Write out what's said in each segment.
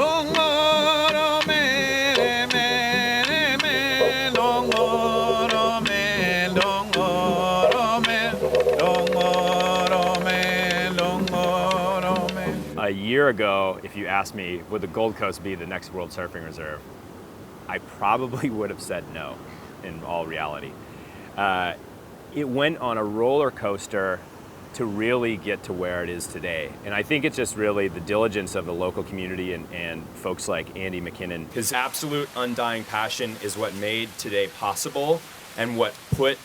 A year ago, if you asked me, would the Gold Coast be the next World Surfing Reserve, I probably would have said no, in all reality. It went on a roller coaster to really get to where it is today. And I think it's just really the diligence of the local community and folks like Andy McKinnon. His absolute undying passion is what made today possible and what put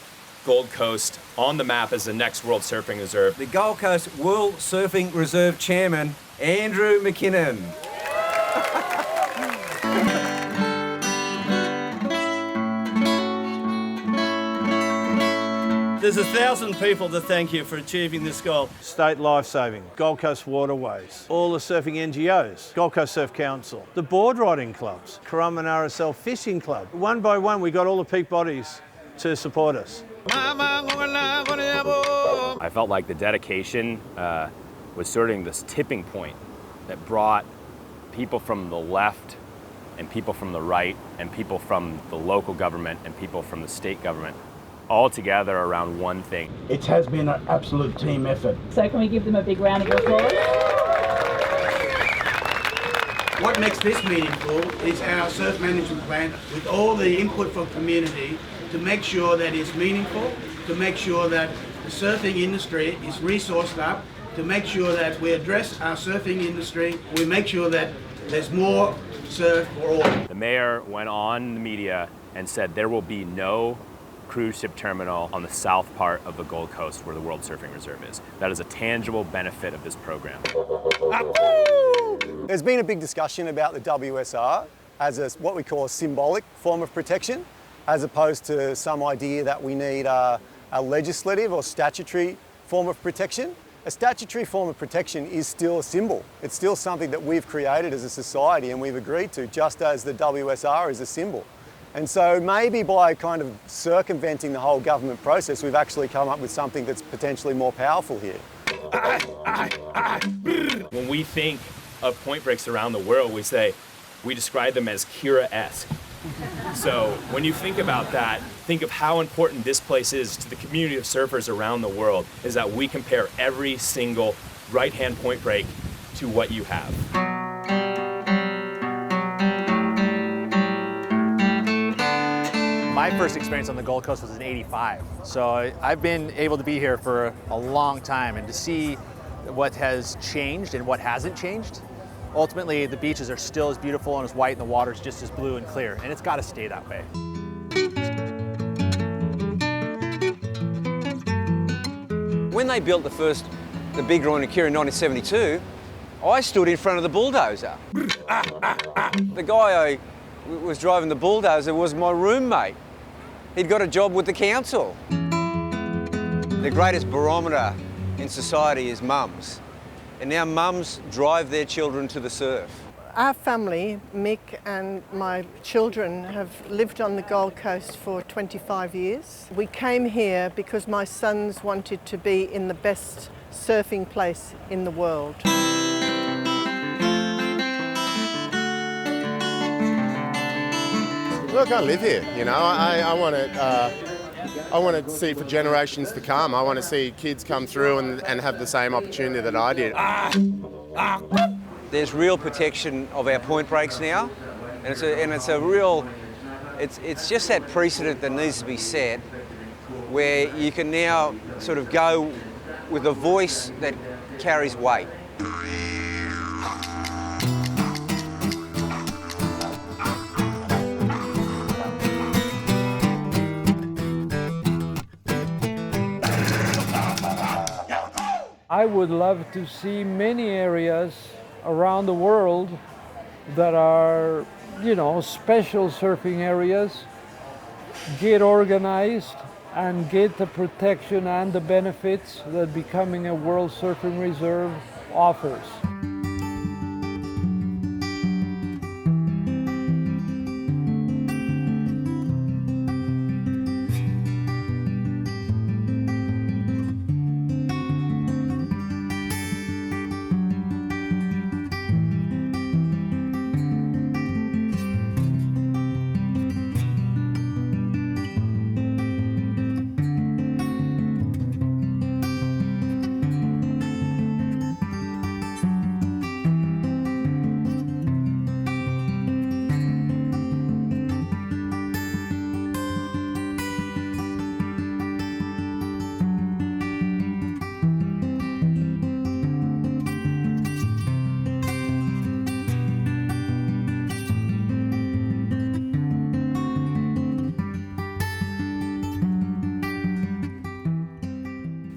Gold Coast on the map as the next World Surfing Reserve. The Gold Coast World Surfing Reserve Chairman, Andrew McKinnon. There's 1,000 people to thank you for achieving this goal. State Lifesaving, Gold Coast Waterways, all the surfing NGOs, Gold Coast Surf Council, the board riding clubs, Currumbin RSL Fishing Club. One by one, we got all the peak bodies to support us. I felt like the dedication was sort of this tipping point that brought people from the left and people from the right and people from the local government and people from the state government all together around one thing. It has been an absolute team effort. So can we give them a big round of applause? What makes this meaningful is our surf management plan with all the input from community to make sure that it's meaningful, to make sure that the surfing industry is resourced up, to make sure that we address our surfing industry, we make sure that there's more surf for all. The mayor went on the media and said there will be no cruise ship terminal on the south part of the Gold Coast where the World Surfing Reserve is. That is a tangible benefit of this program. There's been a big discussion about the WSR as what we call a symbolic form of protection, as opposed to some idea that we need a legislative or statutory form of protection. A statutory form of protection is still a symbol. It's still something that we've created as a society and we've agreed to, just as the WSR is a symbol. And so maybe by kind of circumventing the whole government process, we've actually come up with something that's potentially more powerful here. When we think of point breaks around the world, we describe them as Kira-esque. So when you think about that, think of how important this place is to the community of surfers around the world, is that we compare every single right-hand point break to what you have. My first experience on the Gold Coast was in '85. So I've been able to be here for a long time, and to see what has changed and what hasn't changed. Ultimately, the beaches are still as beautiful and as white, and the water's just as blue and clear, and it's got to stay that way. When they built the big groin in Kira in 1972, I stood in front of the bulldozer. The guy who was driving the bulldozer was my roommate. He'd got a job with the council. The greatest barometer in society is mums. And now mums drive their children to the surf. Our family, Mick and my children, have lived on the Gold Coast for 25 years. We came here because my sons wanted to be in the best surfing place in the world. Look, I live here, you know, I want to see for generations to come. I want to see kids come through and have the same opportunity that I did. There's real protection of our point breaks now, and it's just that precedent that needs to be set, where you can now sort of go with a voice that carries weight. I would love to see many areas around the world that are, special surfing areas, get organized and get the protection and the benefits that becoming a World Surfing Reserve offers.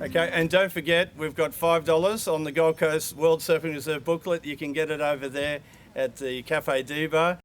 Okay, and don't forget, we've got $5 on the Gold Coast World Surfing Reserve booklet. You can get it over there at the Cafe Diva.